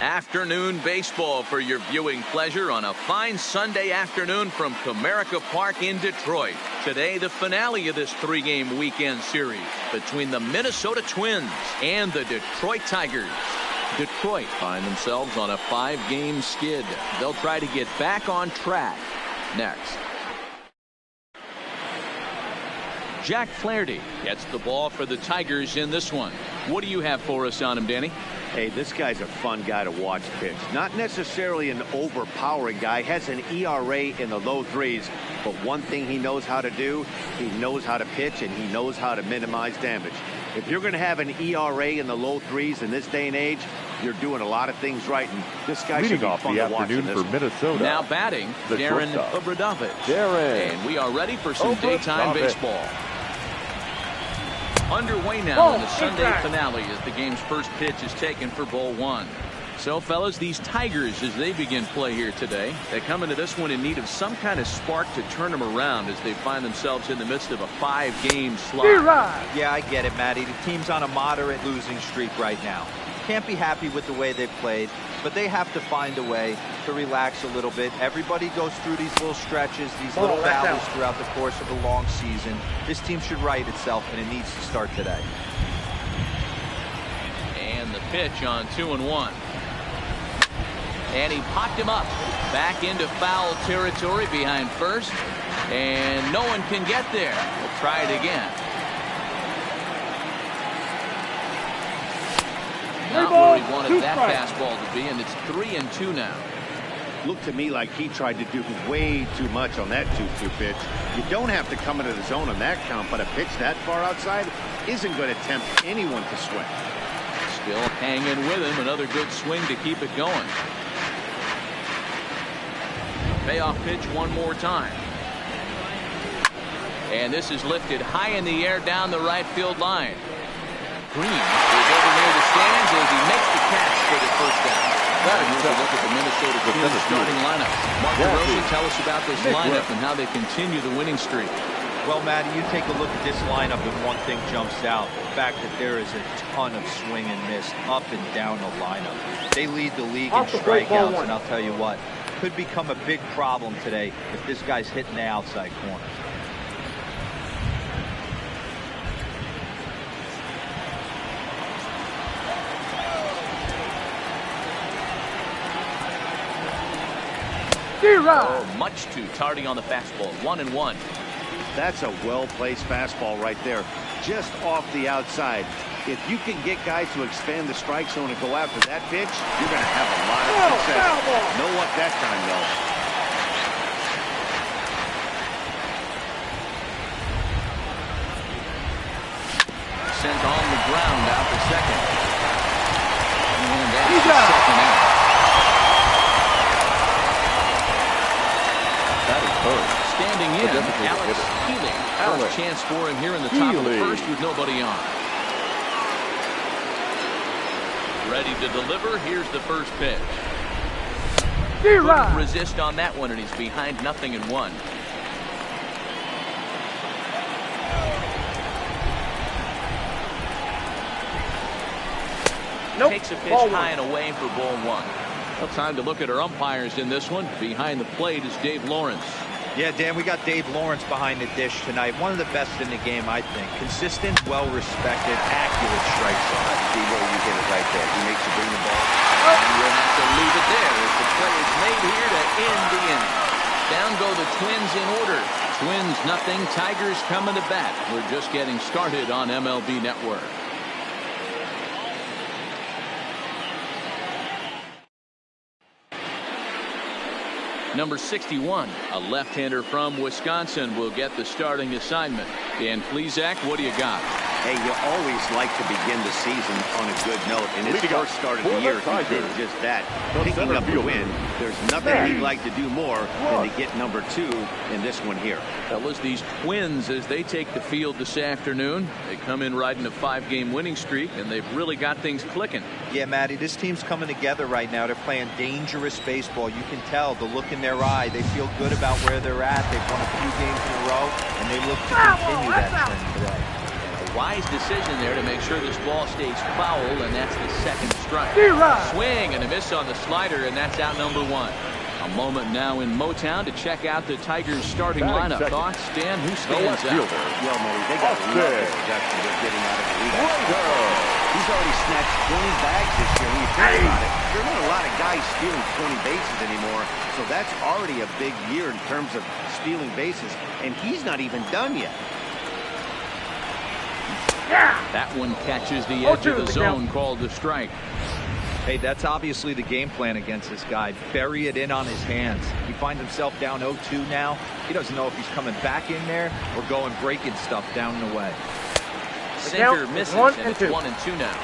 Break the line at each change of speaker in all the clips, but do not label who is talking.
Afternoon baseball for your viewing pleasure on a fine Sunday afternoon from Comerica Park in Detroit. Today, the finale of this three-game weekend series between the Minnesota Twins and the Detroit Tigers. Detroit find themselves on a 5-game skid. They'll try to get back on track next. Jack Flaherty gets the ball for the Tigers in this one. What do you have for us on him, Danny?
Hey, this guy's a fun guy to watch pitch. Not necessarily an overpowering guy. Has an ERA in the low threes. But one thing he knows how to do, he knows how to pitch and he knows how to minimize damage. If you're going to have an ERA in the low threes in this day and age, you're doing a lot of things right. And this guy should be fun to watch in this
for Minnesota.
Now batting, Darren Obradovich. And we are ready for some daytime baseball. Underway now in the Sunday finale as the game's first pitch is taken for ball one. So, fellas, these Tigers, as they begin play here today, they come into this one in need of some kind of spark to turn them around as they find themselves in the midst of a 5-game slide.
Yeah, I get it, Matty. The team's on a moderate losing streak right now. Can't be happy with the way they've played, but they have to find a way to relax a little bit. Everybody goes through these little stretches, these little valleys throughout the course of a long season. This team should right itself, and it needs to start today.
And the pitch on 2-1. And he popped him up back into foul territory behind first, and no one can get there. We'll try it again. Not where he wanted that fastball to be, and it's 3-2 now.
Looked to me like he tried to do way too much on that 2-2 pitch. You don't have to come into the zone on that count, but a pitch that far outside isn't going to tempt anyone to swing.
Still hanging with him. Another good swing to keep it going. Payoff pitch one more time. And this is lifted high in the air down the right field line. Green is over near the stands as he makes the catch for the first down. Here's a look at the Minnesota Twins starting lineup. Mark DeRosa, tell us about this lineup and how they continue the winning streak.
Well, Matty, you take a look at this lineup and one thing jumps out. The fact that there is a ton of swing and miss up and down the lineup. They lead the league in strikeouts, and I'll tell you what, could become a big problem today if this guy's hitting the outside corner.
Oh, much too tardy on the fastball. 1-1.
That's a well-placed fastball right there, just off the outside. If you can get guys to expand the strike zone and go after that pitch, you're going to have a lot of success. No luck that time, though.
Sent on the ground out to second. And that's the second out.
That is hurt.
Standing in, Alex Healy. First chance for him here in the top of the first with nobody on. Ready to deliver. Here's the first pitch. Couldn't resist on that one, and he's behind 0-1. Takes a pitch high and away for ball one. Well, time to look at our umpires in this one. Behind the plate is Dave Lawrence.
Yeah, Dan, we got Dave Lawrence behind the dish tonight. One of the best in the game, I think. Consistent, well-respected, accurate strike zone.
See where you get it right there. He makes you bring the ball.
And we'll have to leave it there as the play is made here to end the inning. Down go the Twins in order. Twins nothing. Tigers coming to bat. We're just getting started on MLB Network. Number 61, a left-hander from Wisconsin, will get the starting assignment. Dan Plesac, what do you got?
Hey, you always like to begin the season on a good note. And his first start of the year, he did just that. Picking up the win. There's nothing he'd like to do more than to get number 2 in this one here.
Fellas, these Twins, as they take the field this afternoon, they come in riding a 5-game winning streak, and they've really got things clicking.
Yeah, Matty, this team's coming together right now. They're playing dangerous baseball. You can tell the look in their eye. They feel good about where they're at. They've won a few games in a row, and they look to continue that trend today.
Wise decision there to make sure this ball stays foul, and that's the second strike. Swing and a miss on the slider, and that's out number one. A moment now in Motown to check out the Tigers starting lineup. Thoughts, Dan? Who stands out?
Well, Matty, they got to love the production they're getting out of the leadoff. He's already snatched 20 bags this year. When you think about it, there are not a lot of guys stealing 20 bases anymore, so that's already a big year in terms of stealing bases, and he's not even done yet.
That one catches the edge of the zone, called the strike.
Hey, that's obviously the game plan against this guy. Bury it in on his hands. He finds himself down 0-2 now. He doesn't know if he's coming back in there or going breaking stuff down the way.
Center misses, and it's 1-2 now.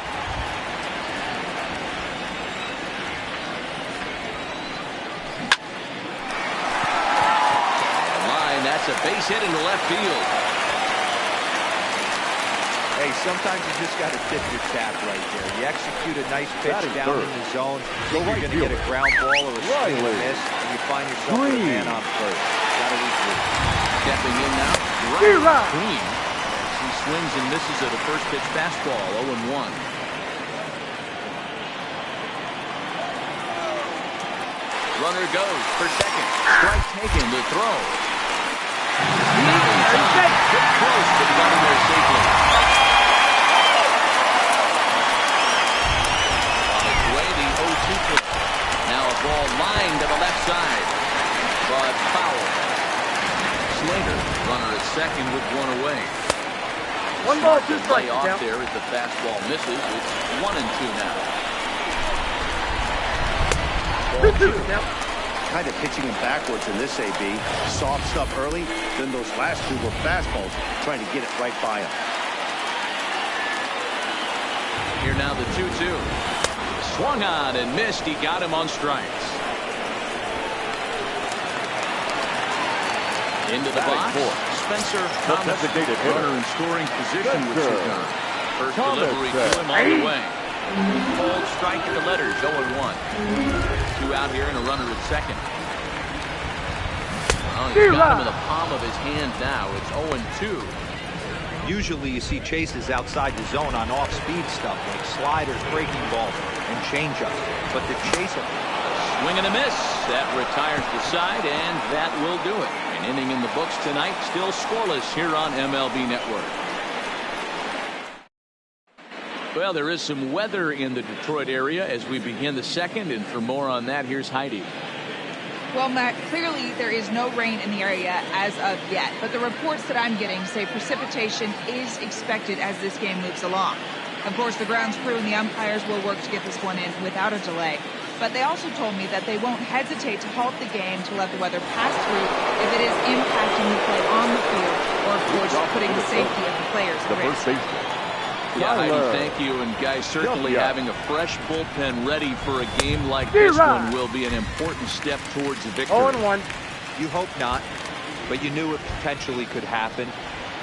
Line, that's a base hit into left field.
Hey, sometimes you just got to tip your cap right there. You execute a nice pitch down in the zone, think you're going to get a ground ball or a swing and miss, and you find yourself with a man on first. Got to regroup.
Stepping in now, Green. He swings and misses at a first pitch fastball, 0-1. Runner goes for second. Strike taken to throw. Close, but got him there safely. Now a ball lined to the left side, but foul. Slater, runner at second with one away.
1-2 strike.
Off there as the fastball misses. It's 1-2 now.
2-2 now.
Kind of pitching him backwards in this AB. Soft stuff early, then those last two were fastballs, trying to get it right by him.
Here now the 2-2. Swung on and missed. He got him on strikes. Into the box. Spencer Thomas, runner in scoring position with cigar. First delivery to him all the way. Cold strike in the letters, 0-1. Two out here and a runner at second. Well, he's got him in the palm of his hand now. It's 0-2.
Usually you see chases outside the zone on off-speed stuff like sliders, breaking balls, and changeups. But the chaser,
swing and a miss. That retires the side, and that will do it. An inning in the books tonight, still scoreless here on MLB Network. Well, there is some weather in the Detroit area as we begin the second, and for more on that, here's Heidi.
Well, Matt, clearly there is no rain in the area as of yet, but the reports that I'm getting say precipitation is expected as this game moves along. Of course, the grounds crew and the umpires will work to get this one in without a delay, but they also told me that they won't hesitate to halt the game to let the weather pass through if it is impacting the play on the field or, of course, putting the safety of the players at risk.
Yeah, Heidi, thank you. And guys, certainly having a fresh bullpen ready for a game like this one will be an important step towards a victory.
0-1.
You hope not, but you knew it potentially could happen.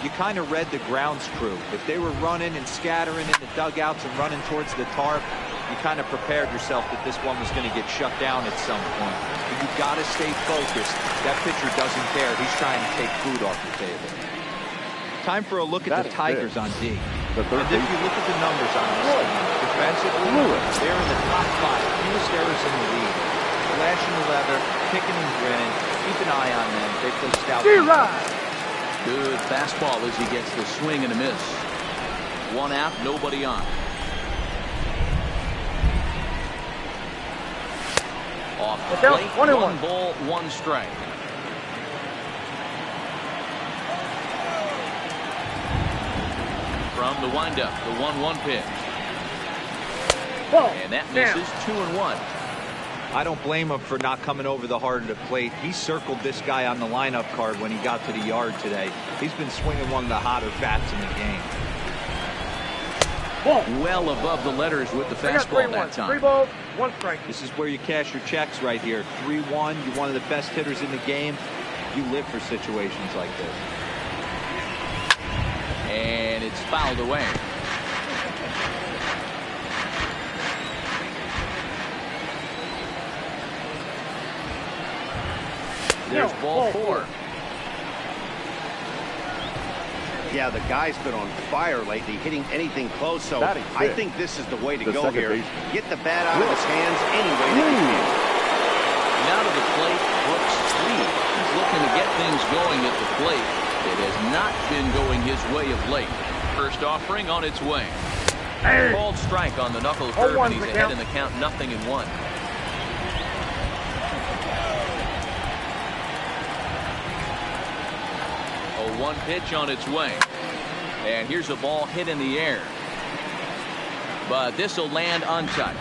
You kind of read the grounds crew. If they were running and scattering in the dugouts and running towards the tarp, you kind of prepared yourself that this one was going to get shut down at some point. But you've got to stay focused. That pitcher doesn't care. He's trying to take food off the table. Time for a look at the Tigers on D. And if you look at the numbers on this team, defensively, they're in the top 5. Fewest errors in the league. Flashing the leather, kicking and grinning. Keep an eye on them. They play stout.
Good fastball as he gets the swing and a miss. One out, nobody on. Off the plate, 1 ball, 1 strike. From the windup, the 1-1 pitch. And that misses. 2-1.
I don't blame him for not coming over the heart of the plate. He circled this guy on the lineup card when he got to the yard today. He's been swinging one of the hotter bats in the game.
Well above the letters with the fastball that time.
3 balls, 1 strike.
This is where you cash your checks right here. 3-1. You're one of the best hitters in the game. You live for situations like this.
And it's fouled away. There's ball 4.
Yeah, the guy's been on fire lately, hitting anything close, so I think this is the way to go here. Get the bat out of his hands any way that he can.
Now to the plate, Brooks Reed. He's looking to get things going at the plate. It has not been going his way of late. First offering on its way. Called strike on the knuckle curve, and he's ahead in the count, 0-1. A 1 pitch on its way. And here's a ball hit in the air. But this will land untouched.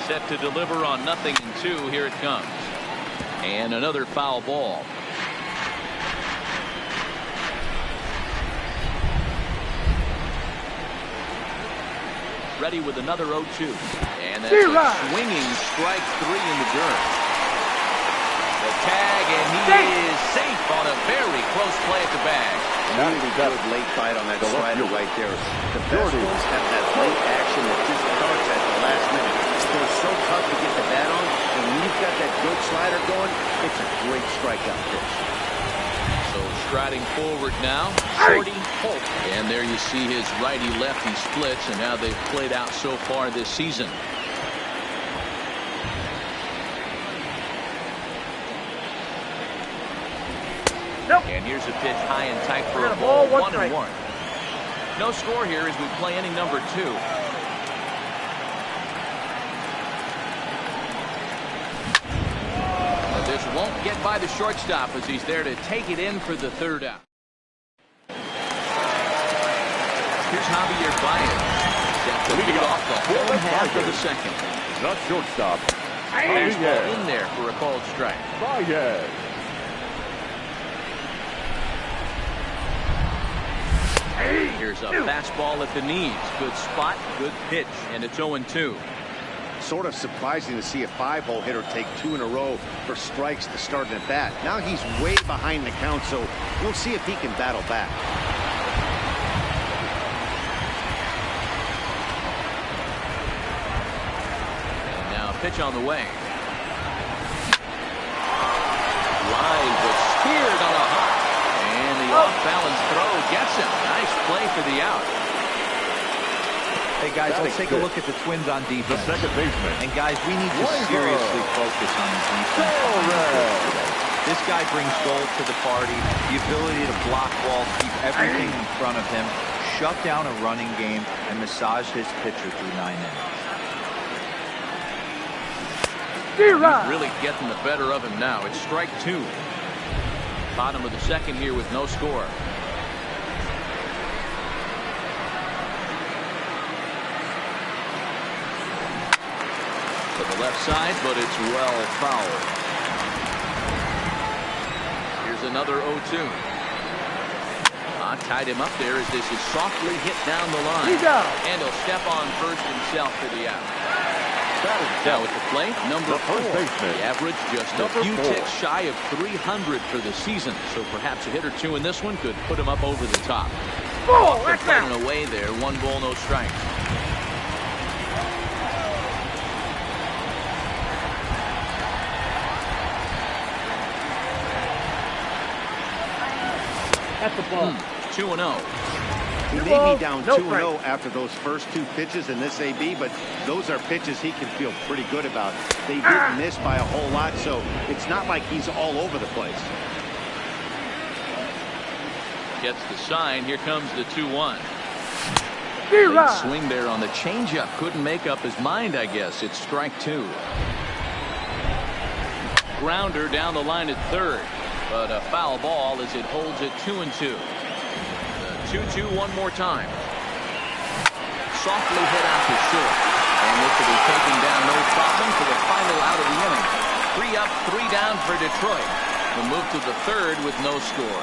Set to deliver on 0-2. Here it comes. And another foul ball. Ready with another 0-2. And that's a swinging strike 3 in the dirt. The tag, and he is safe on a very close play at the bag.
Really good late bite on that slider right there. The best ones have that late action that just starts at the last minute. It's so tough to get the bat on, and when you've got that good slider going, it's a great strikeout pitch.
So striding forward now, Shorty Holt. And there you see his righty-lefty splits and how they've played out so far this season. And here's a pitch high and tight for a ball, 1-1. No score here as we play inning number 2. This won't get by the shortstop as he's there to take it in for the 3rd out. Here's Javier Baez. Set to lead off the home half of the 2nd.
The shortstop.
Fastball in there for a called strike.
Baez.
Here's a fastball at the knees. Good spot, good pitch, and it's 0-2.
Sort of surprising to see a 5-hole hitter take 2 in a row for strikes to start an at-bat. Now he's way behind the count, so we'll see if he can battle back.
And now a pitch on the way. Line was speared on a hop. And the off-balance throw gets him. Nice play for the out.
Hey, guys, let's take a look at the Twins on defense.
The second baseman.
And, guys, we need to seriously focus on the defense. This guy brings gold to the party, the ability to block balls, keep everything in front of him, shut down a running game, and massage his pitcher through 9 innings.
He's really getting the better of him now. It's strike 2. Bottom of the 2nd here with no score. To the left side, but it's well fouled. Here's another 0-2. Tied him up there as this is softly hit down the line. And he'll step on first himself for the out. Now at the plate, number 4. The average just a few ticks shy of 300 for the season. So perhaps a hit or 2 in this one could put him up over the top. Off the plate and away there. 1 ball, no strike.
That's the ball.
2-0.
He may be down 2-0 after those first 2 pitches in this AB, but those are pitches he can feel pretty good about. They didn't miss by a whole lot, so it's not like he's all over the place.
Gets the sign. Here comes the 2-1. Big swing there on the changeup. Couldn't make up his mind, I guess. It's strike 2. Grounder down the line at 3rd. But a foul ball as it holds it 2-2. 2-2 one more time. Softly hit out to short. And this will be taken down no problem for the final out of the inning. 3 up, 3 down for Detroit. The move to the 3rd with no score.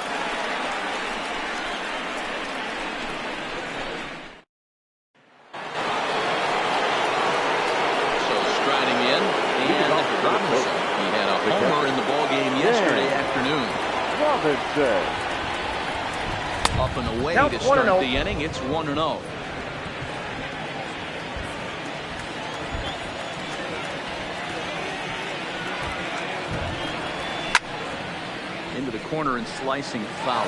So striding in, and Robinson. He had a homer in the ballgame yesterday afternoon.
Robinson.
Up and away to start the inning. It's 1-0. corner and slicing foul.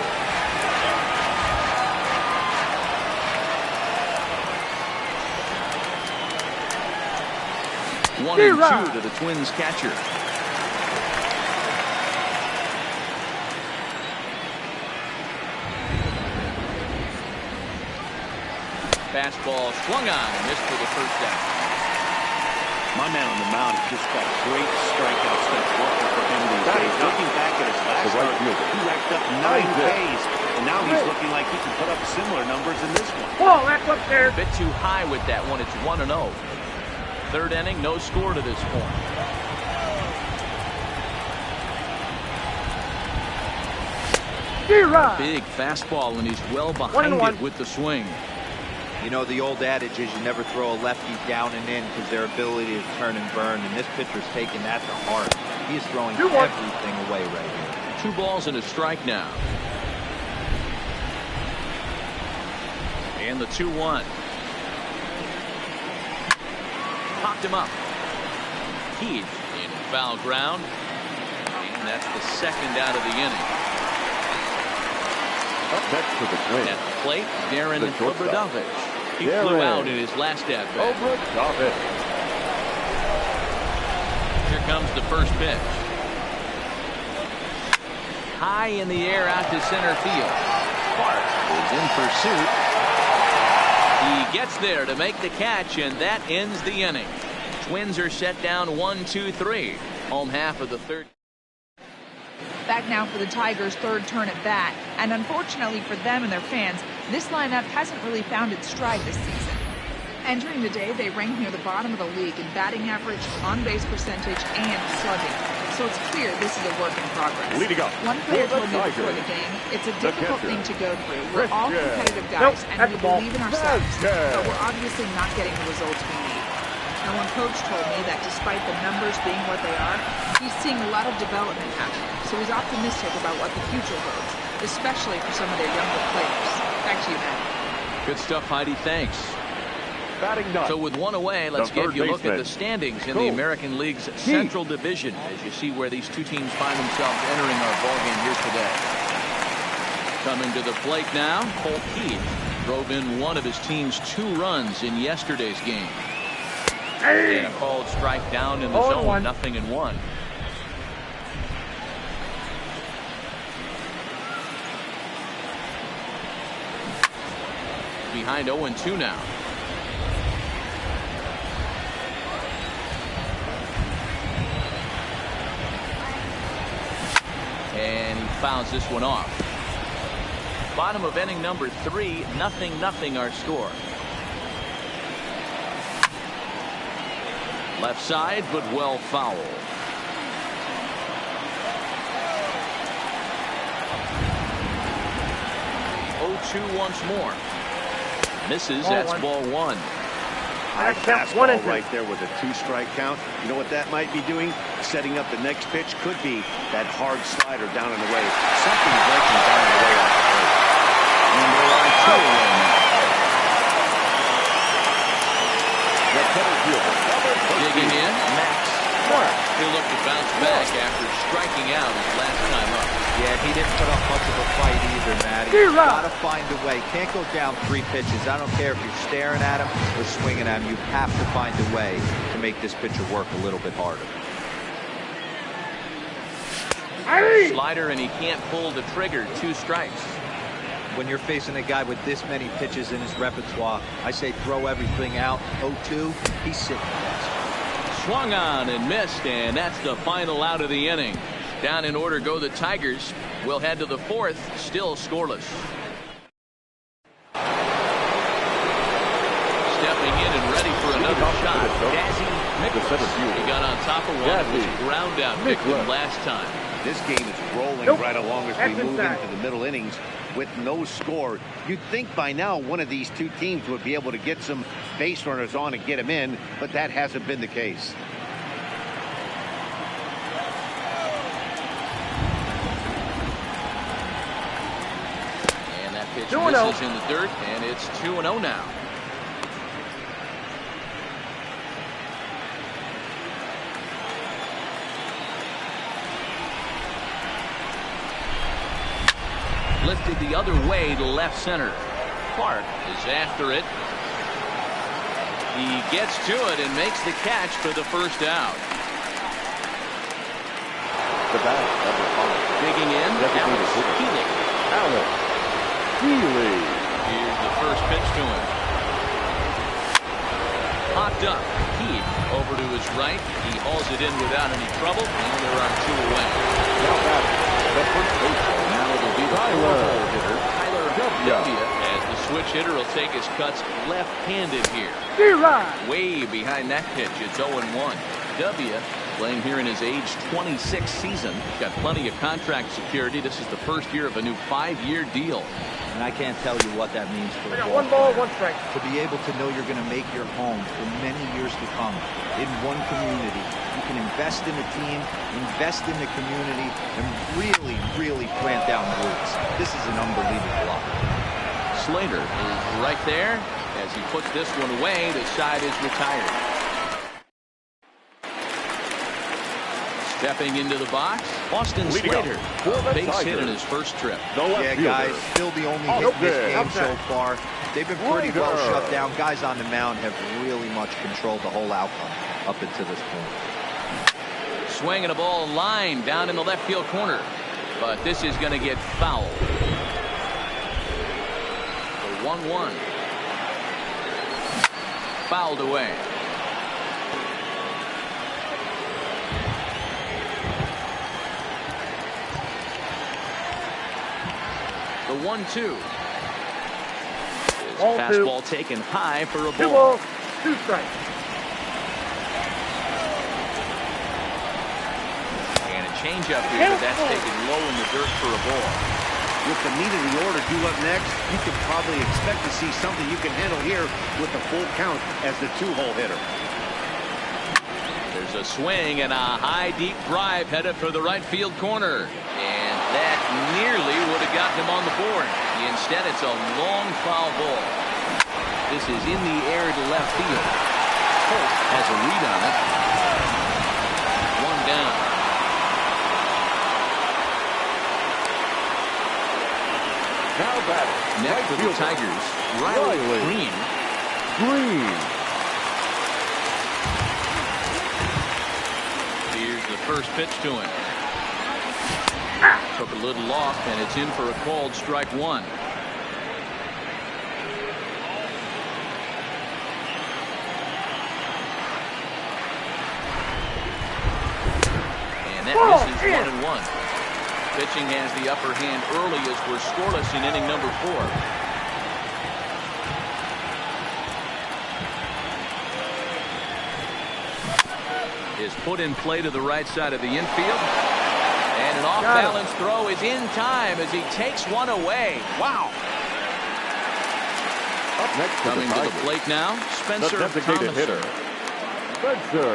1-2 to the Twins catcher. Fastball swung on and missed for the first down.
My man on the mound has just got great strikeout stuff working for him these days. Looking back at his last start, he racked up 9 Ks, and now he's looking like he can put up similar numbers in this one.
Whoa, that's up there.
A bit too high with that one. It's 1-0. Third inning, no score to this point. Big fastball, and he's well behind it with the swing.
You know, the old adage is you never throw a lefty down and in because their ability to turn and burn, and this pitcher's taking that to heart. He is throwing everything away right here. 2 balls and a strike now.
And the 2-1. Popped him up. He's in foul ground. And that's the second out of the inning.
Up next to the Twins.
At the plate, Darren Obradovich. He
Darren
flew out in his last at-bat.
Obradovich.
Here comes the first pitch. High in the air out to center field. Clark is in pursuit. He gets there to make the catch, and that ends the inning. Twins are set down 1-2-3. Home half of the third.
Back now for the Tigers' third turn at bat, and unfortunately for them and their fans, this lineup hasn't really found its stride this season. Entering the day, they rank near the bottom of the league in batting average, on-base percentage, and slugging. So it's clear this is a work in progress.
Leading up.
One player
for the
told me before the
Tigers,
game, it's a
the
difficult
catcher,
thing to go through. We're all
Christian.
competitive guys, and we
that's the ball.
believe in ourselves,
Vasquez.
but we're obviously not getting the results we need. And one coach told me that despite the numbers being what they are, he's seeing a lot of development happen. So he's optimistic about what the future holds, especially for some of their younger players. Back to you, Matt.
Good stuff, Heidi. Thanks.
Batting ninth.
So with one away, let's
The
give
third
you a look at
baseman.
the standings in the American League's Central Division as you see where these two teams find themselves entering our ballgame here today. Coming to the plate now, Colt Keith drove in one of his team's 2 runs in yesterday's game. And a called strike down in the zone, 0-1. Behind 0-2 now. And he fouls this one off. Bottom of inning number 3, 0-0 our score. Left side, but well foul. 0-2 once more. Misses, that's ball 1.
High fastball right there with a 2-strike count. You know what that might be doing? Setting up the next pitch. Could be that hard slider down and away. Something breaking down and away off the plate. And they're on 2 away now.
The center fielder,
Digging in, Max Clark. He'll look to bounce back after striking out his last time up.
Yeah, he didn't put up much of a fight either, Matty. You gotta find a way. Can't go down 3 pitches. I don't care if you're staring at him or swinging at him. You have to find a way to make this pitcher work a little bit harder.
Slider, and he can't pull the trigger. 2 strikes.
When you're facing a guy with this many pitches in his repertoire, I say throw everything out. 0-2, he's sitting fast.
Swung on and missed, and that's the final out of the inning. Down in order go the Tigers. We'll head to the 4th, still scoreless. Stepping in and ready for another shot. Dazzy Nicholas. He got on top of one. It was a ground out victim last time.
This game is rolling right along as we move into the middle innings with no score. You'd think by now one of these 2 teams would be able to get some base runners on and get them in, but that hasn't been the case.
And that pitch misses in the dirt, and it's 2-0 now. lifted the other way to left center. Clark is after it. He gets to it and makes the catch for the first out.
The back, number 5.
Digging in, Alex Healy.
Alex Healy.
Here's the first pitch to him. Popped up. Heath over to his right. He hauls it in without any trouble, and there are 2 away.
Now back, the first baseman.
Now it'll be the four-hole hitter, Tyler W. As the switch hitter will take his cuts left-handed here. Way behind that pitch. It's 0-1. W playing here in his age 26 season. Got plenty of contract security. This is the first year of a new 5-year deal.
And I can't tell you what that means for a
One ball,
player.
1 strike.
To be able to know you're going to make your home for many years to come in one community. You can invest in the team, invest in the community, and really, really plant down roots. This is an unbelievable lot.
Slater is right there. As he puts this one away, the side is retired. Stepping into the box, Austin Slater. Base hit in his first trip.
Yeah, guys, still the only hit in this game so far. They've been pretty well shut down. Guys on the mound have really much controlled the whole outcome up until this point.
Swinging a ball line down in the left field corner. But this is going to get foul. The 1-1. Fouled away. The 1-2. His fastball taken high for a
2
ball.
balls, 2 strikes.
And a changeup here, but that's taken low in the dirt for a ball.
With the meat of the order due up next, you can probably expect to see something you can handle here with the full count as the 2-hole hitter.
There's a swing and a high deep drive headed for the right field corner. And that nearly would have gotten him on the board. Instead, it's a long foul ball. This is in the air to left field. Holt has a read on it. 1 down.
Now batting.
Next for the Tigers, Riley Green. Here's the first pitch to him. Took a little off, and it's in for a called strike 1. And that misses 1-1. Pitching has the upper hand early as we're scoreless in inning number 4. Is put in play to the right side of the infield. And an off-balance throw is in time as he takes one away. Wow.
Up next
Coming to the plate now, Spencer
the designated
Thomas.
hitter, Spencer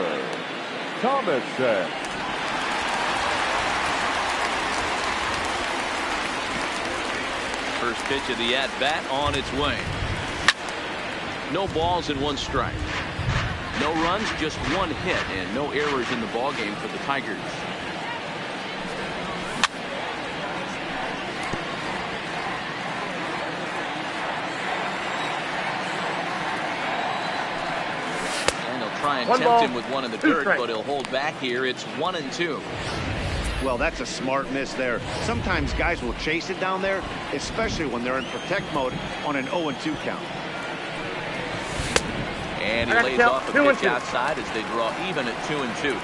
Thomason.
First pitch of the at-bat on its way. No balls and 1 strike. No runs, just 1 hit, and no errors in the ballgame for the Tigers. And they'll try and tempt him with 1 in the dirt, but he'll hold back here. It's 1-2.
Well, that's a smart miss there. Sometimes guys will chase it down there, especially when they're in protect mode on an 0-2 count.
And he lays off a pitch outside as they draw even at 2-2.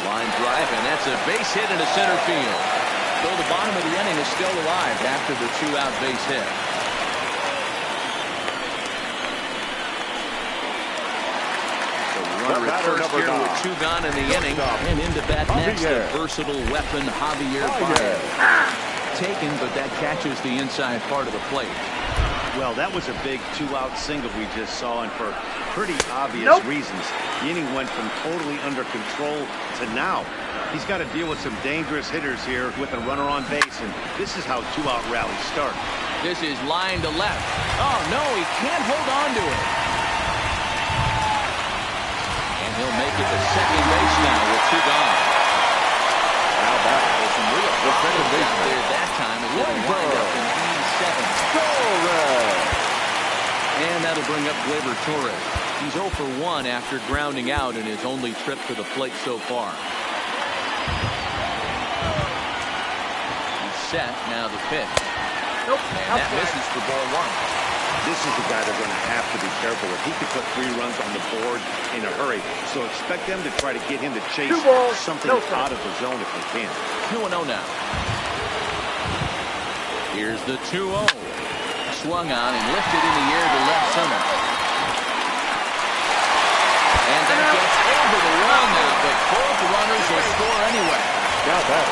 Line drive, and that's a base hit into center field. So the bottom of the inning is still alive after the 2-out base hit. Runner at first here with 2 gone in the inning, and into bat next, the versatile weapon Javier Baez. Taken, but that catches the inside part of the plate.
Well, that was a big 2-out single we just saw, and for pretty obvious reasons. The inning went from totally under control to now. He's got to deal with some dangerous hitters here with a runner on base, and this is how 2-out rallies start.
This is line to left. Oh, no, he can't hold on to it. And he'll make it to second base now with 2 gone.
Now back.
There's some real
The second
problems out
baseman.
there that time. It didn't wind up in game 7.
Torres.
And that'll bring up Gleyber Torres. He's 0 for 1 after grounding out in his only trip to the plate so far. He's set. Now the pitch.
Nope.
And that misses for ball 1.
This is the guy they're going to have to be careful with. He could put 3 runs on the board in a hurry. So expect them to try to get him to chase
2 balls,
something
no
out of the zone if they can.
2-0 now. Here's the 2-0. Swung on and lifted in the air to left center. And that gets over the wall now, but both runners will score anyway.
Now back.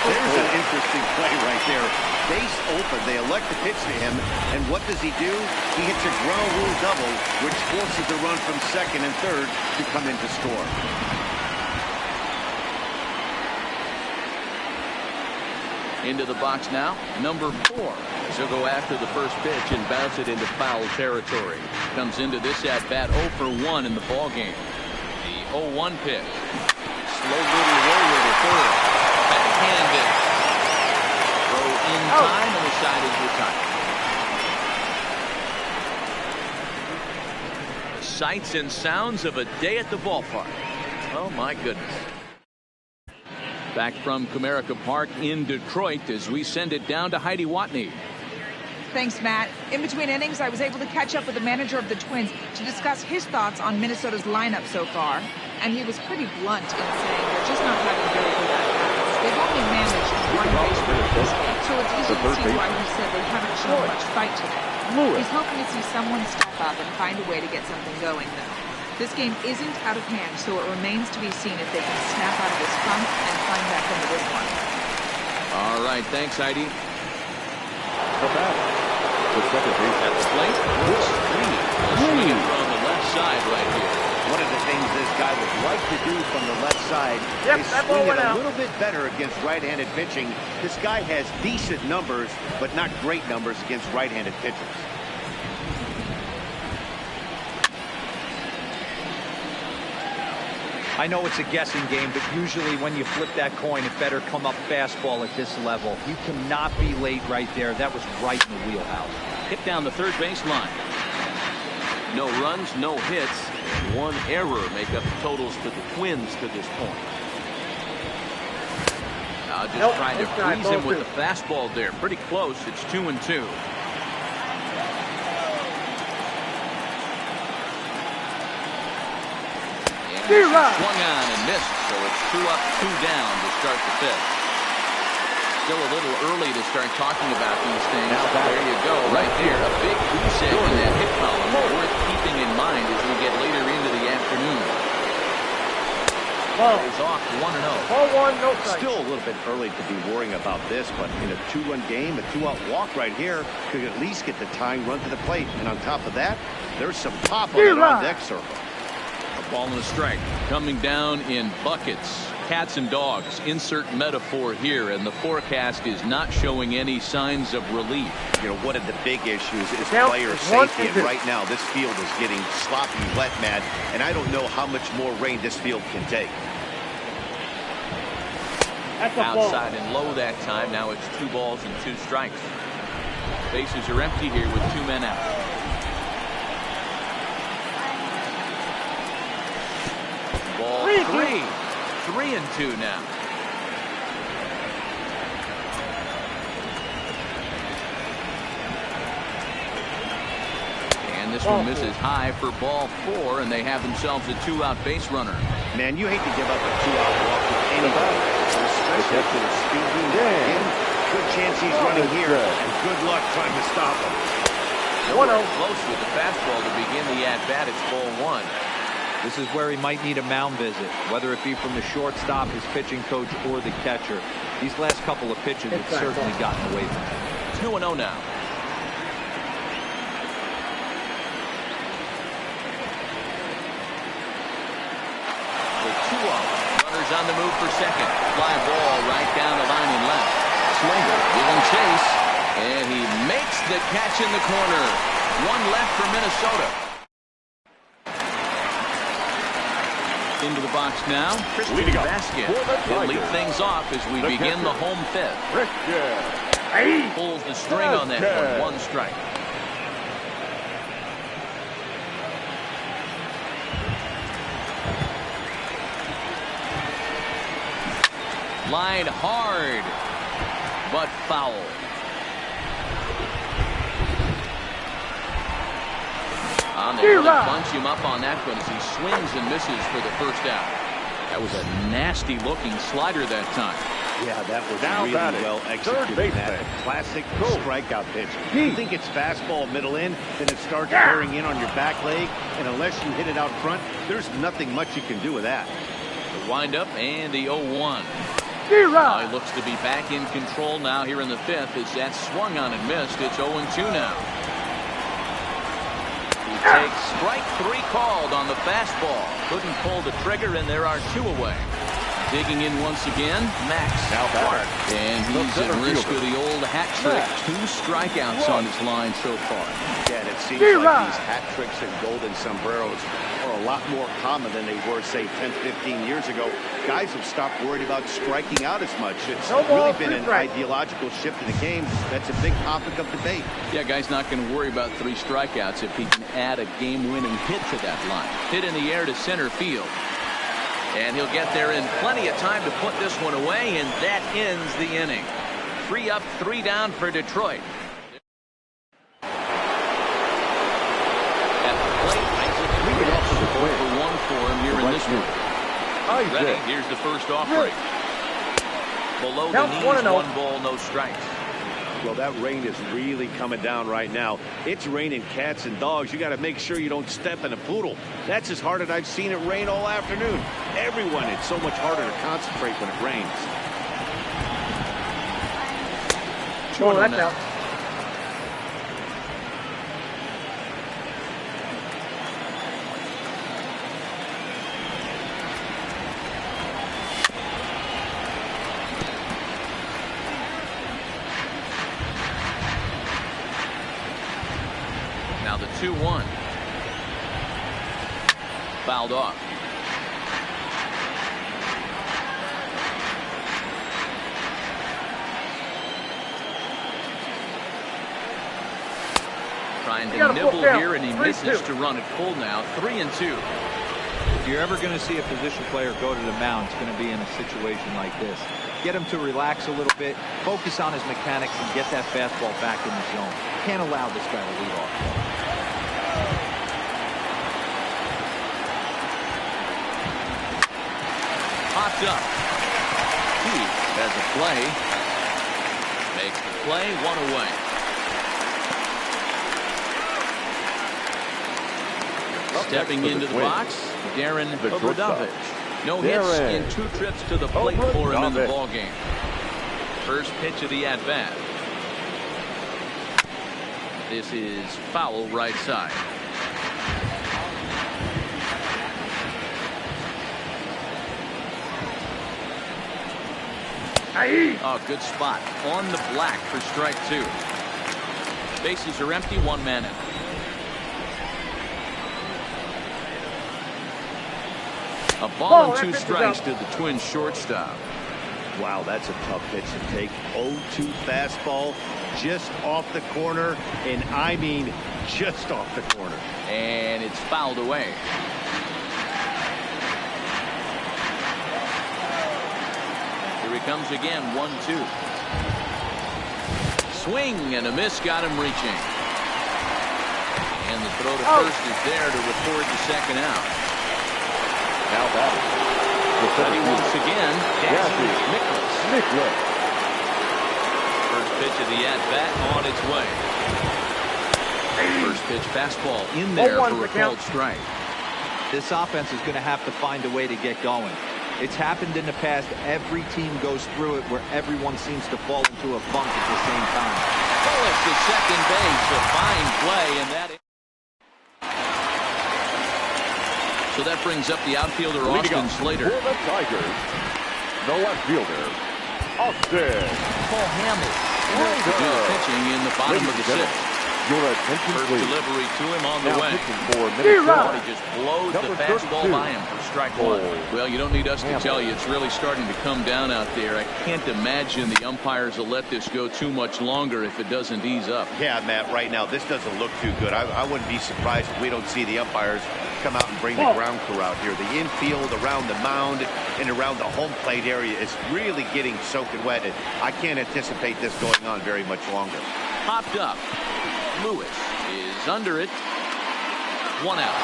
There's an interesting play right there. Base open. They elect to pitch to him. And what does he do? He hits a ground rule double, which forces the run from second and third to come in to score.
Into the box now, number 4. He'll go after the first pitch and bounce it into foul territory. Comes into this at-bat 0 for 1 in the ballgame. The 0-1 pitch. Slow little roller to third. Backhanded. Throw in time, and the side is retired. The sights and sounds of a day at the ballpark. Oh, my goodness. Back from Comerica Park in Detroit as we send it down to Heidi Watney.
Thanks, Matt. In between innings, I was able to catch up with the manager of the Twins to discuss his thoughts on Minnesota's lineup so far. And he was pretty blunt in saying they're just not having very good at-bats. They've only managed 1 base runner this game, so it's easy to see why he said they haven't shown much fight today. He's hoping to see someone step up and find a way to get something going, though. This game isn't out of hand, so it remains to be seen if they can snap out of this funk and climb back into this one.
All right, thanks, Heidi.
The batter. The second base.
At the plate, Brooks Reed. Swinging from the left side right here.
One of the things this guy would like to do from the left side
Yep,
is
that ball
swing it
went
a
out.
little bit better against right-handed pitching. This guy has decent numbers, but not great numbers against right-handed pitchers.
I know it's a guessing game, but usually when you flip that coin, it better come up fastball at this level. You cannot be late right there. That was right in the wheelhouse.
Hit down the third base line. No runs, no hits. 1 error make up the totals to the Twins to this point. Now just trying to freeze him with the fastball there. Pretty close. It's 2-2. Swung on and missed, so it's 2 up, 2 down to start the 5th. Still a little early to start talking about these things. There you go, right there. A big goose egg in that hit column worth keeping in mind as we get later into the afternoon.
Ball.
Is off 1-0.
Ball 1, no strike.
Still a little bit early to be worrying about this, but in a 2-run game, a 2-out walk right here could at least get the tying run to the plate. And on top of that, there's some pop on that on-deck circle.
A ball and a strike. Coming down in buckets. Cats and dogs. Insert metaphor here, and the forecast is not showing any signs of relief.
You know, one of the big issues is
Count
player
is 1
safety,
and
and
2.
right now this field is getting sloppy wet, Matt, and I don't know how much more rain this field can take.
That's a ball.
Outside and low that time. Now it's 2 balls and 2 strikes. Bases are empty here with 2 men out. Ball 3. 3-2 now. And this one misses high for ball 4, and they have themselves a 2-out base runner.
Man, you hate to give up a 2-out walk to anybody, especially to the speedy game. Good chance he's running here, and good luck trying to stop him.
1-0.
Close with the fastball to begin the at-bat. It's ball 1.
This is where he might need a mound visit, whether it be from the shortstop, his pitching coach, or the catcher. These last couple of pitches have certainly gotten away from him.
2-0 now. The 2-0. Runners on the move for second. Fly ball right down the line and left. Slinger giving chase, and he makes the catch in the corner. 1 left for Minnesota. Into the box now, Christian
Leading up
Vasquez.
for the
He'll lead
Tigers.
things off as we
The
begin the
catcher.
home fifth.
Christian.
Pulls the string on that
Vasquez.
one strike. Line hard, but foul. They really bunch him up on that one as he swings and misses for the first out. That was a nasty looking slider that time.
Yeah, that was
Now
really
batting,
well
third
executed.
baseman.
That classic
Go.
strikeout pitch. You think it's fastball middle in, then it starts bearing in on your back leg, and unless you hit it out front, there's nothing much you can do with that.
The windup and the 0-1. Now he looks to be back in control now here in the fifth as that swung on and missed. It's 0-2 now. He takes strike three called on the fastball. Couldn't pull the trigger, and there are two away. Digging in once again, Max
Now
Clark.
batting.
And
The
he's
center
at risk
fielder.
of the old hat trick.
Max.
2 strikeouts on his line so far.
Yeah, and it seems like these hat tricks and golden sombreros are a lot more common than they were, say, 10, 15 years ago. Guys have stopped worried about striking out as much. It's
No
really
balls,
been an
3 strikes.
ideological shift in the game. That's a big topic of debate.
Yeah, guy's not going to worry about 3 strikeouts if he can add a game-winning hit to that line. Hit in the air to center field. And he'll get there in plenty of time to put this one away, and that ends the inning. 3 up, 3 down for Detroit. At the plate, Isaac Rodriguez, 4 for 1 for him here in this one. Ready,
Isaac.
here's the first off break. Below the
Count
knees,
1-0.
1 ball, no strikes.
Well, that rain is really coming down right now. It's raining cats and dogs. You got to make sure you don't step in a poodle. That's as hard as I've seen it rain all afternoon. Everyone, it's so much harder to concentrate when it rains.
Oh, that's out.
Now the 2-1. Fouled off. Trying to
got a full
nibble
count.
here, and he
3-2.
misses to run it full now. 3-2.
If you're ever going to see a position player go to the mound, it's going to be in a situation like this. Get him to relax a little bit, focus on his mechanics, and get that fastball back in the zone. Can't allow this guy to lead off.
Popped up. He has a play. Makes the play, 1 away. Stepping into the box, Darren
The shortstop.
Obradovich. No hits
Darren
in 2 trips to the plate for him in the
Obradovich.
ballgame. First pitch of the at-bat. This is foul right side. Oh, good spot. On the black for strike 2. Bases are empty, 1 man in. A ball and 2 strikes to the Twins shortstop.
Wow, that's a tough pitch to take. 0-2 fastball just off the corner, and I mean just off the corner.
And it's fouled away. Here he comes again, 1-2. Swing and a miss got him reaching. And the throw to first is there to record the second out.
Now batting. The
Ready
center
once
fielder.
again,
Kathy
Nicholas.
Nicholas.
First pitch of the at-bat on its way. First pitch fastball in there
0-1
for a
the count.
called strike.
This offense is going to have to find a way to get going. It's happened in the past. Every team goes through it where everyone seems to fall into a funk at the same time.
Bullock to second base, a fine play, and that. So that brings up the outfielder
Leading
Austin
up
Slater.
For the Tigers, the left fielder, Austin.
Paul Hamels to do the pitching in the bottom of the 6th.
Your attention,
First
please.
delivery to him on the
Now
way.
pitching for
He
Minnesota.
just blows
Number
the fastball
32.
by him for strike one.
Oh.
Well, you don't need us to
Hammer.
tell you. It's really starting to come down out there. I can't imagine the umpires will let this go too much longer if it doesn't ease up.
Yeah, Matt, right now, this doesn't look too good. I wouldn't be surprised if we don't see the umpires come out and bring the ground crew out here. The infield, around the mound, and around the home plate area is really getting soaking wet. And I can't anticipate this going on very much longer.
Popped up. Lewis is under it. 1 out.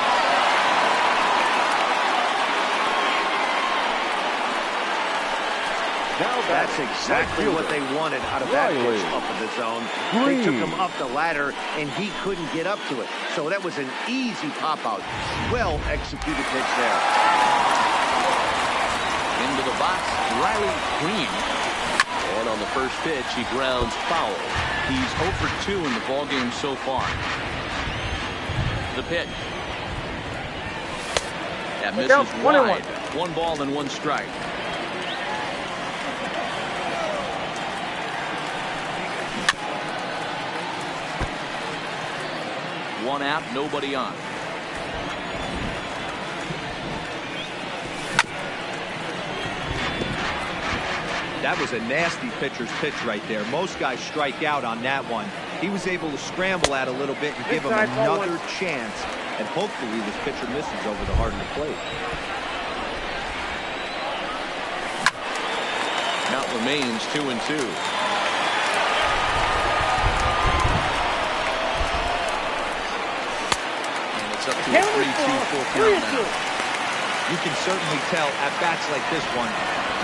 Now
That's exactly what they wanted out of that
Riley.
pitch up in the zone.
Green.
They took him up the ladder, and he couldn't get up to it. So that was an easy pop-out. Well executed pitch there.
Into the box, Riley Green. And on the first pitch, he grounds foul. He's 0 for 2 in the ballgame so far. The pitch. That misses
out, 1-1.
wide. 1 ball and 1 strike. One out, nobody on.
That was a nasty pitcher's pitch right there. Most guys strike out on that one. He was able to scramble at a little bit and give him
Inside, ball
another
one.
chance. And hopefully this pitcher misses over the heart of the plate.
Count remains 2-2. And it's up to a 3-2 full count now.
You can certainly tell at bats like this one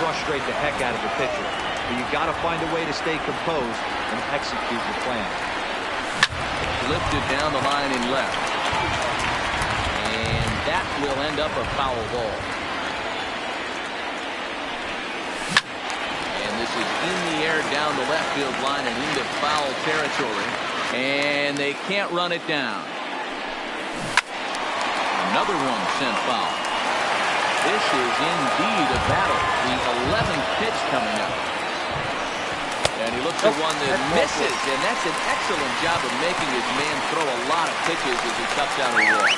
frustrate the heck out of the pitcher. But you got to find a way to stay composed and execute your plan.
Lifted down the line in left. And that will end up a foul ball. And this is in the air down the left field line and into foul territory. And they can't run it down. Another one sent foul. This is indeed a battle. The 11th pitch coming up. And he looks at one that misses, and that's an excellent job of making his man throw a lot of pitches as he cuts down the wall.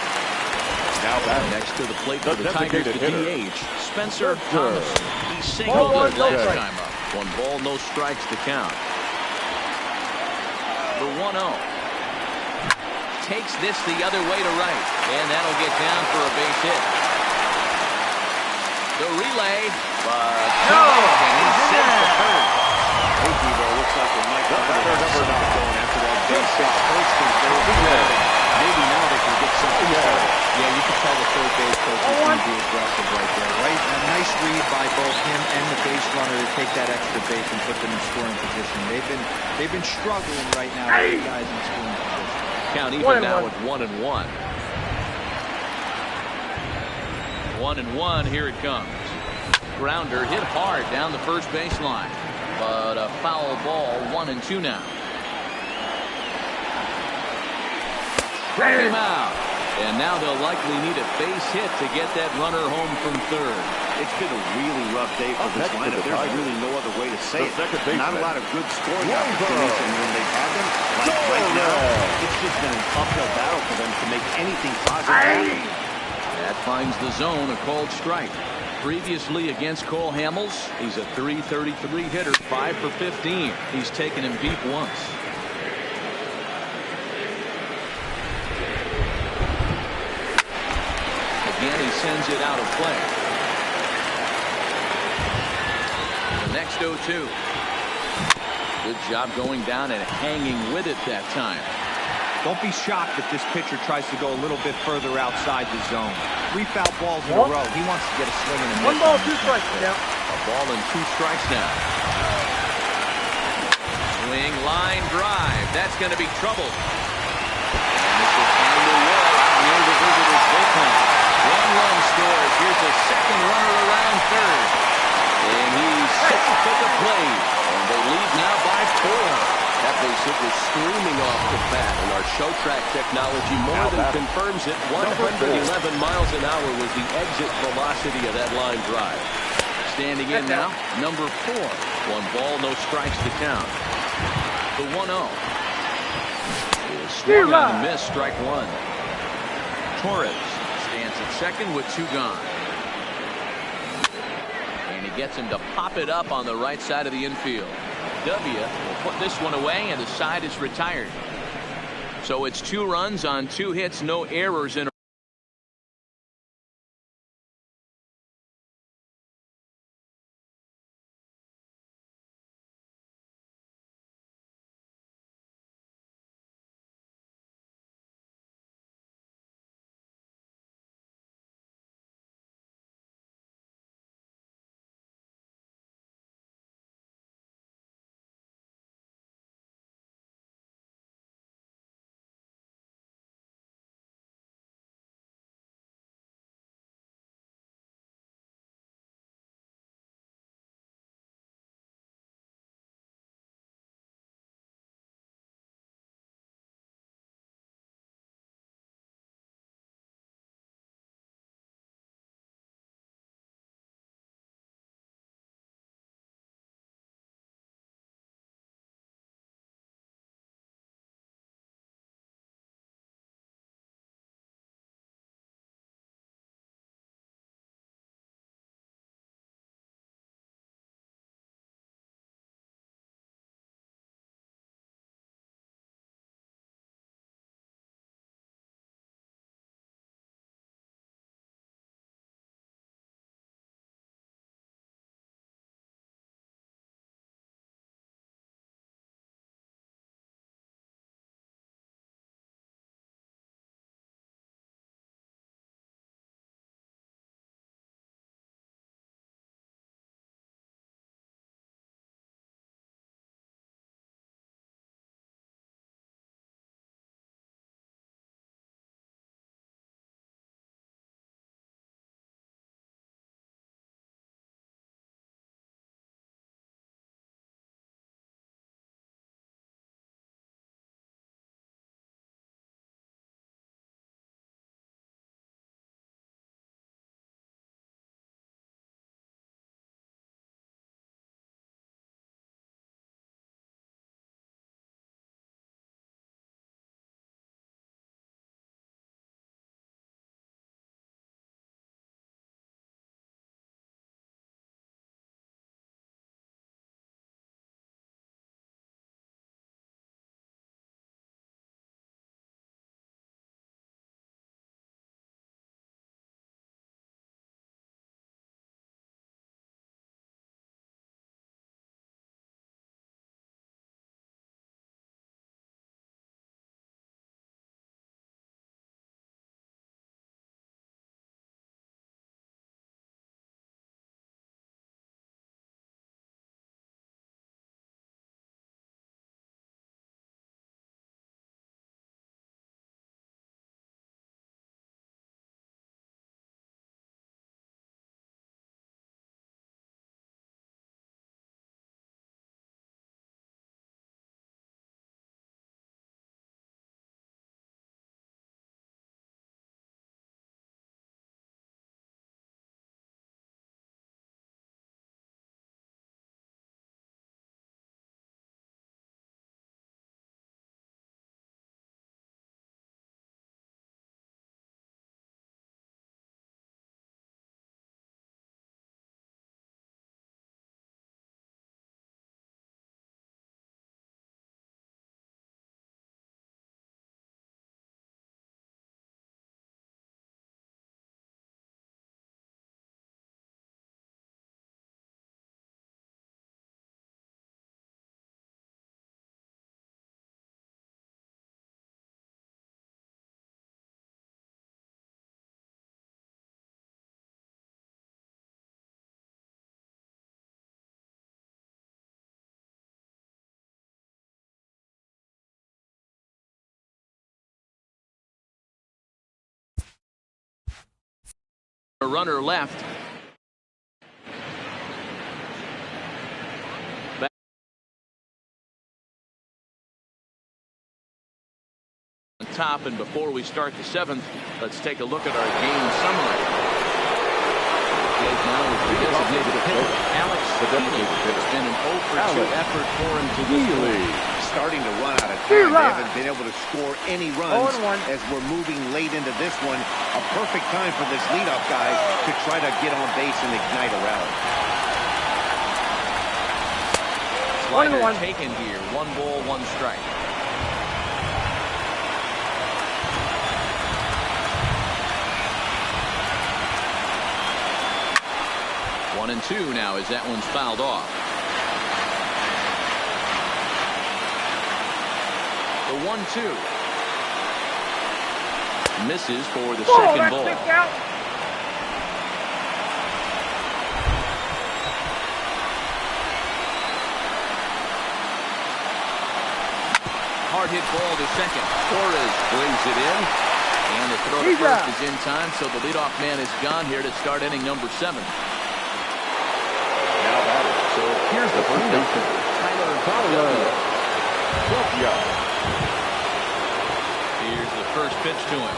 Now back.
Next to the plate
The
for the Tigers, the
designated hitter.
DH, Spencer
Spencer.
Thomas. He singled
Ball
it
one, no
last
strike.
time up. 1 ball, no strikes to count. The 1-0. Takes this the other way to right, and that'll get down for a base hit. The relay, but and he sends the third.
Looks like they might
Batter number 9.
going after that base hit first and third. Maybe now they can get something started.
Yeah, you can tell the third base coach is going to be aggressive right there, right? A nice read by both him and the base runner to take that extra base and put them in scoring position. They've been struggling right now with the guys in scoring position.
Count even
1-1.
now at 1-1. 1-1. Here it comes. Grounder hit hard down the first baseline, but a foul ball. 1-2 now. Struck him out, and now they'll likely need a base hit to get that runner home from third.
It's been a really rough day for
Up
this
next to
lineup.
the
There's
Tigers.
really no other way to say
The
it.
second
Not a
baseman.
lot of good scoring
Wainwright.
opportunities, and when they've had them, like right now, it's just been an uphill battle for them to make anything positive happen.
That finds the zone, a called strike. Previously against Cole Hamels, he's a .333 hitter, 5 for 15. He's taken him deep once. Again, he sends it out of play. The next 0-2. Good job going down and hanging with it that time.
Don't be shocked if this pitcher tries to go a little bit further outside the zone. 3 foul balls in a row. He wants to get a swing and a miss.
1 ball,
on
2
this
strikes
one.
now.
A ball and 2 strikes now. Swing, line, drive. That's going to be trouble. And this will find the wall out near the visitors' bullpen. 1 run scores. Here's a second runner around third. And he's safe at the plate. And they lead now by 4.
That base hit was screaming off the bat, and our show track technology more than confirms it. 111 miles an hour was the exit velocity of that line drive.
Standing in now, number 4. 1 ball, no strikes to count. The 1-0. Swung on the miss, strike one. Torres stands at second with 2 gone. And he gets him to pop it up on the right side of the infield. W will put this one away, and the side is retired. So it's 2 runs on 2 hits, no errors in a runner left. On top, and before we start the 7th, let's take a look at our game summary. Now with the designated hitter, Alex. It's been an 0 for 2 effort for him to this point.
starting to run out of time. They haven't been able to score any runs as we're moving late into this one. A perfect time for this leadoff guy to try to get on base and ignite a rally.
Slider taken here. 1 ball, 1 strike. One and 2 now as that one's fouled off. The 1-2. Misses for the second ball. Hard hit ball to second. Torres brings it in. And the throw to first is in time, so the leadoff man is gone here to start inning number 7.
So here's the first baseman, Tyler Gallagher.
Here's the first pitch to him.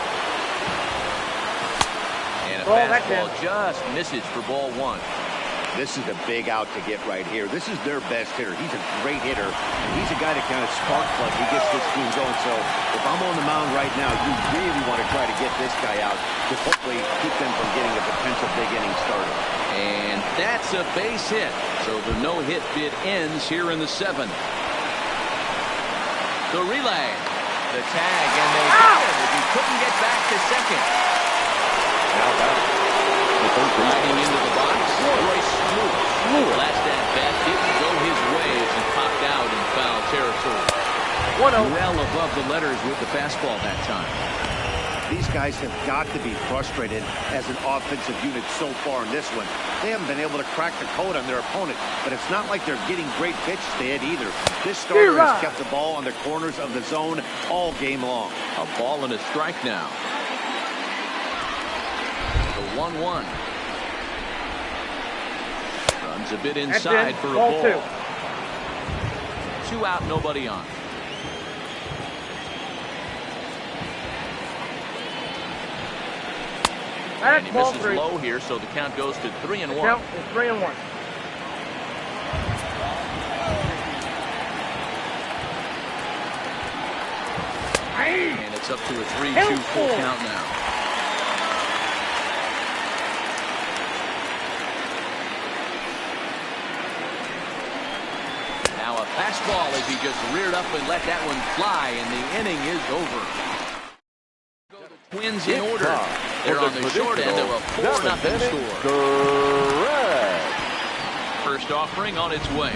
And a fastball just misses for ball 1.
This is a big out to get right here. This is their best hitter. He's a great hitter, and he's a guy that kind of spark plug. He gets this team going. So if I'm on the mound right now, you really want to try to get this guy out to hopefully keep them from getting a potential big inning starter.
And that's a base hit. So the no-hit bid ends here in the 7th. The relay. The tag, and they got it as he couldn't get back to second.
Now back.
Riding into the box, Royce Lewis. Last at-bat didn't go his way as he popped out in foul territory. Well above the letters with the fastball that time.
These guys have got to be frustrated as an offensive unit so far in this one. They haven't been able to crack the code on their opponent, but it's not like they're getting great pitches to hit either. This starter has kept the ball on the corners of the zone all game long.
A ball and a strike now. The 1-1. Runs a bit inside for a ball. 2 out, nobody on. And he misses low here, so the count goes to 3-1.
Count is 3-1.
And it's up to a 3-2 full count now. Now a fastball as he just reared up and let that one fly, and the inning is over. Twins in order. They're on the short end of a 4-0 score.
Correct.
First offering on its way.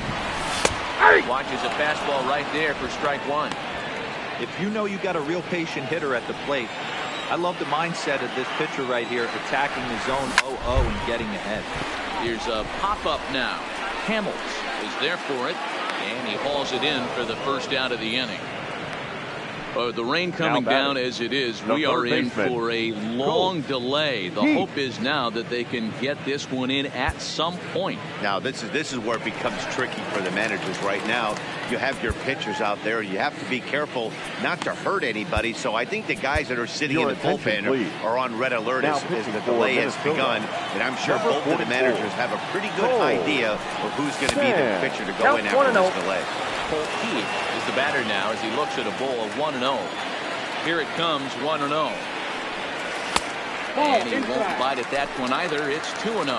Watches a fastball right there for strike 1.
If you know you got a real patient hitter at the plate, I love the mindset of this pitcher right here, attacking the zone 0-0 and getting ahead.
Here's a pop-up now. Hamels is there for it, and he hauls it in for the first out of the inning. The rain coming down as it is, we are in for a long delay. The hope is now that they can get this one in at some point.
Now this is where it becomes tricky for the managers right now. You have your pitchers out there. You have to be careful not to hurt anybody. So I think the guys that are sitting in the bullpen are on red alert as the delay has begun. And I'm sure both of the managers have a pretty good idea of who's going to be the pitcher to go in after this delay.
Colt Heath is the batter now as he looks at a ball of 1-0. Here it comes, 1-0. And he won't bite at that one either. It's 2-0.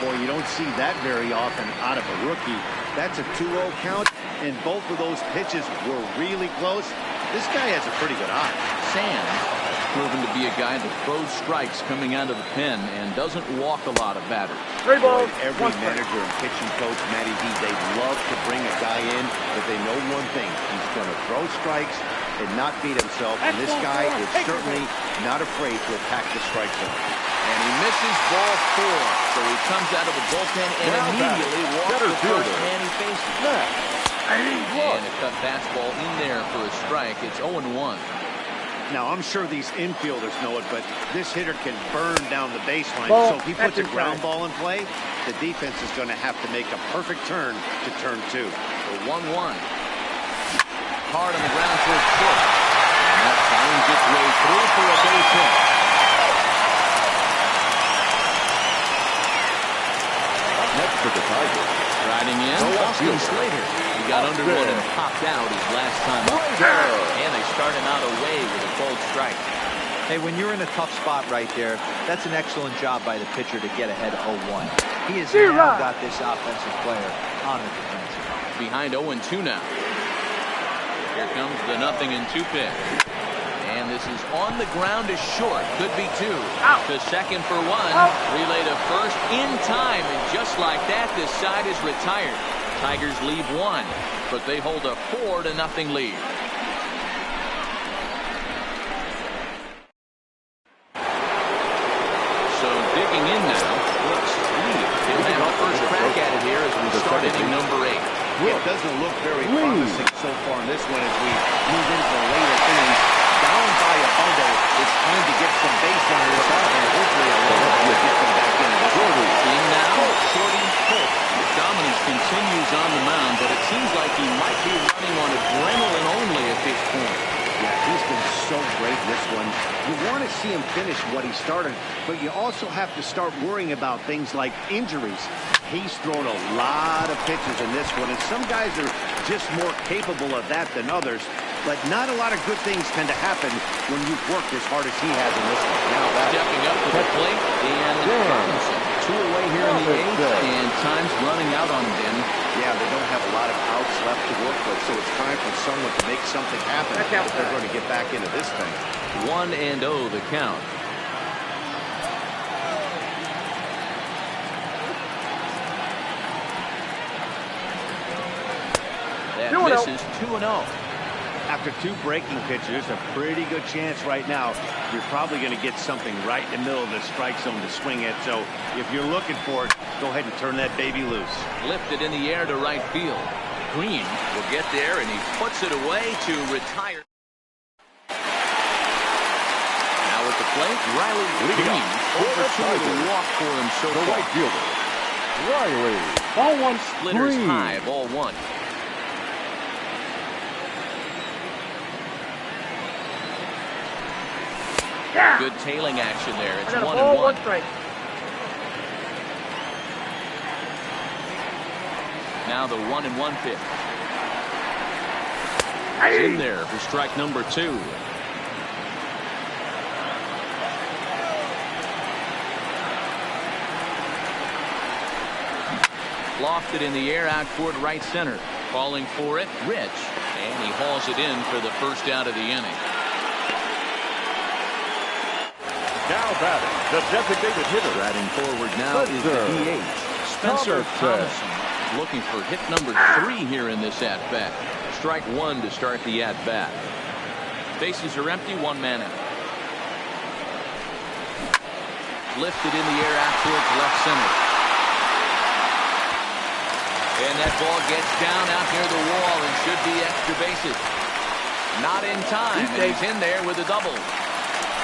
Boy, you don't see that very often out of a rookie. That's a 2-0 count, and both of those pitches were really close. This guy has a pretty good eye.
Sands proven to be a guy that throws strikes coming out of the pen and doesn't walk a lot of batters.
Every
manager and pitching coach, Matty D, they love to bring a guy in that they know one thing. He's going to throw strikes and not beat himself. And this guy is certainly not afraid to attack the strike zone.
And he misses ball 4. So he comes out of the bullpen and immediately walks the first man he faces. And a cut fastball in there for a strike. It's 0-1.
Now, I'm sure these infielders know it, but this hitter can burn down the baseline. So if he puts a ground ball in play, the defense is going to have to make a perfect turn to turn 2.
So 1-1. Hard on the ground towards short. And that finds its way through for a base hit.
Next for the Tigers.
Riding in, Austin Slater. He got under one and popped out his last time up. And they start him out away with a cold strike.
Hey, when you're in a tough spot right there, that's an excellent job by the pitcher to get ahead 0-1. He has now got this offensive player on the defensive.
Behind 0-2 now. Here comes the 0-2 pitch. And this is on the ground to short. Could be two.
Out.
To second for one.
Out.
Relay to first in time. And just like that, this side is retired. Tigers leave one, but they hold a 4-0 lead. So digging in now, Brooks Lee. He'll have the first crack at it here as we start inning number 8.
It doesn't look very promising so far in this one as we move into the later innings. Down by a bundle, it's time to get some base runners and hopefully a run to get them back into the order.
Seeing now, Shorty Holt. Dominance continues on the mound, but it seems like he might be running on adrenaline only at this point.
Yeah, he's been so great this one. You want to see him finish what he started, but you also have to start worrying about things like injuries. He's thrown a lot of pitches in this one, and some guys are just more capable of that than others. But not a lot of good things tend to happen when you've worked as hard as he has in this one. Now
stepping up to the plate, and Robinson. 2 away here in the 8th, and time's running out on them.
Yeah, they don't have a lot of outs left to work with, so it's time for someone to make something happen if they're going to get back into this thing.
1-0 the count. That misses 2-0.
After 2 breaking pitches, a pretty good chance right now you're probably going to get something right in the middle of the strike zone to swing at. So if you're looking for it, go ahead and turn that baby loose.
Lifted in the air to right field. Green will get there, and he puts it away to retire. Now at the plate, Riley Green. Over 2 with a walk for him so far.
Right fielder, Riley. Ball 1.
Splitters high, ball 1.
Yeah.
Good tailing action there. It's 1-1.
1 strike.
Now the 1-1 pitch. It's in there for strike number 2. Lofted in the air out toward right center. Calling for it, Rich. And he hauls it in for the first out of the inning.
Now batting, the designated hitter.
Batting forward now is the DH, Spencer Thomason, looking for hit number 3 here in this at-bat. Strike 1 to start the at-bat. Bases are empty, 1 man out. Lifted in the air out towards left center. And that ball gets down out near the wall and should be extra bases. Not in time, and he's in there with a double.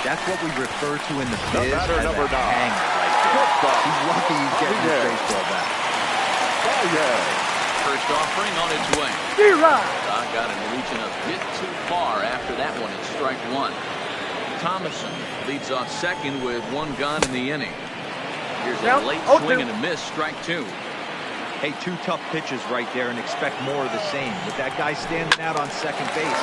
That's what we refer to in the biz as
number 9.
hanger right there. He's lucky he's getting his baseball back.
First offering on its way. Doc got him reaching a bit too far after that one at strike 1. Thomason leads off second with 1 gone in the inning. Here's a late swing and a miss, strike 2.
Hey, 2 tough pitches right there and expect more of the same. With that guy standing out on second base,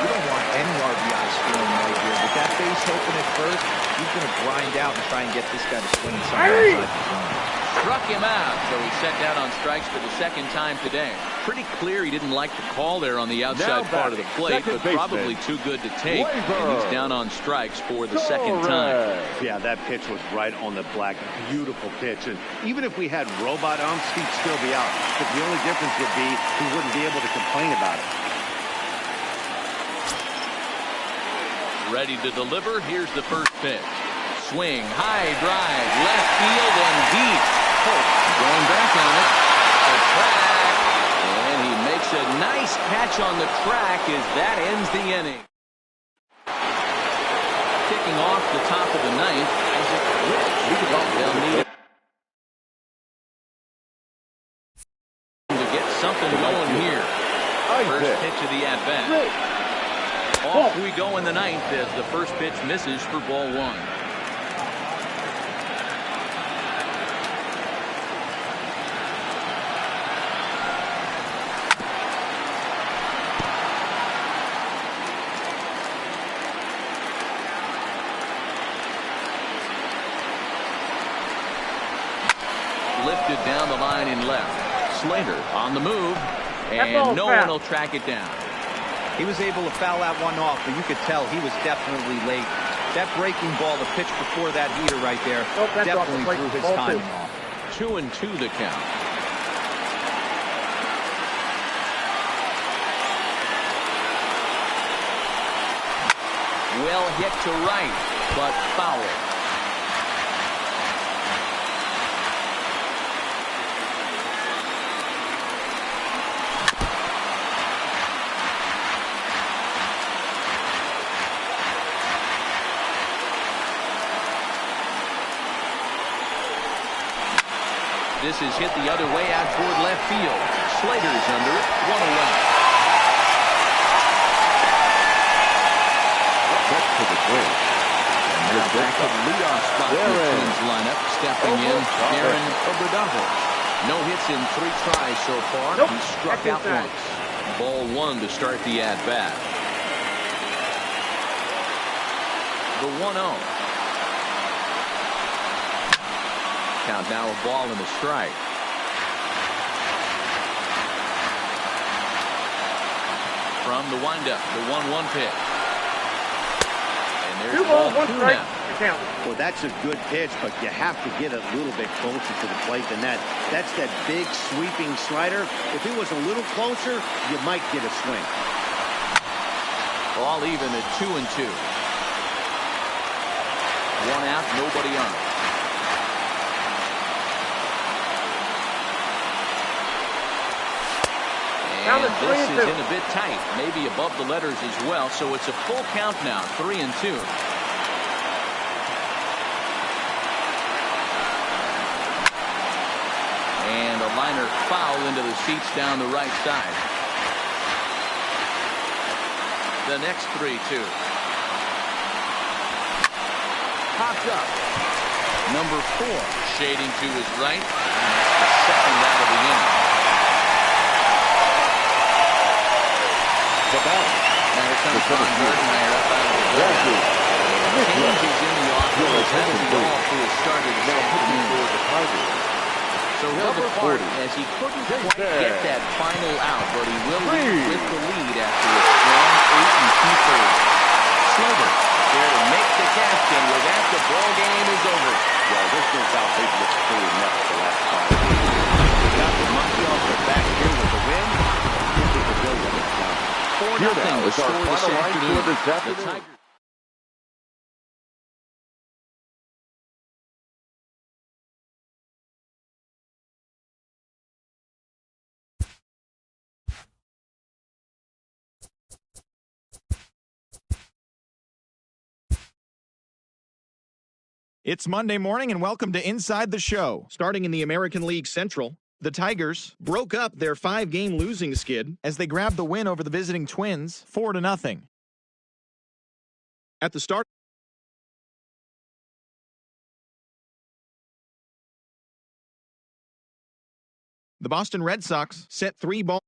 you don't want any RBI scoring right here. With that base open at first, he's going to grind out and try and get this guy to swing somewhere outside the zone.
Struck him out, so he's set down on strikes for the 2nd time today. Pretty clear he didn't like the call there on the outside part of the plate, but probably too good to take. And he's down on strikes for the 2nd time.
Yeah, that pitch was right on the black. Beautiful pitch. And even if we had robot umps, he'd still be out. But the only difference would be he wouldn't be able to complain about it.
Ready to deliver. Here's the first pitch. Swing, high drive, left field and deep. Going back on it. The track. And he makes a nice catch on the track as that ends the inning. Kicking off the top of the 9th, Isaac Rich. They'll need to get something going here. First pitch of the at-bat. Off we go in the 9th as the first pitch misses for ball 1. down the line in left. Slater on the move, and no one will track it down.
He was able to foul that one off, but you could tell he was definitely late. That breaking ball, the pitch before that heater right there, definitely threw his timing off.
2-2 the count. Well hit to right, but foul. This is hit the other way out toward left field. Slater's under it, 1 away.
That's to the plate.
And they're back at leadoff spot in the Twins lineup. Stepping in, Darren Obradavo. No hits in 3 tries so far. He struck out once. Ball 1 to start the at-bat. The 1-0. Count now, a ball and a strike. From the windup, the 1-1 pitch. And there's ball 2 now.
Well, that's a good pitch, but you have to get a little bit closer to the plate than that. That's that big sweeping slider. If it was a little closer, you might get a swing.
All even at 2-2. 1 out, nobody on. And this is in a bit tight, maybe above the letters as well, so it's a full count now, 3-2. And a liner foul into the seats down the right side. The next 3-2. Popped up. Number 4 shading to his right. And that's the second out of the inning.
The ball.
Now here comes Ron Gardenhire up out of the dugout. Changes in the offense. That will be all for his start of the afternoon. So he'll depart as he couldn't quite get that final out, but he will lead with the lead after a strong 8 2/3. Slater there to make the catch, and with that, the ball game is over.
Well, this goes out maybe it's pretty enough for the last 5 games. They got the monkey off their back here with the win. This is the build-up.
4-0 the score this afternoon. The Tigers.
It's Monday morning and welcome to Inside the Show. Starting in the American League Central, the Tigers broke up their 5-game losing skid as they grabbed the win over the visiting Twins 4-0. At the start, the Boston Red Sox set 3 balls.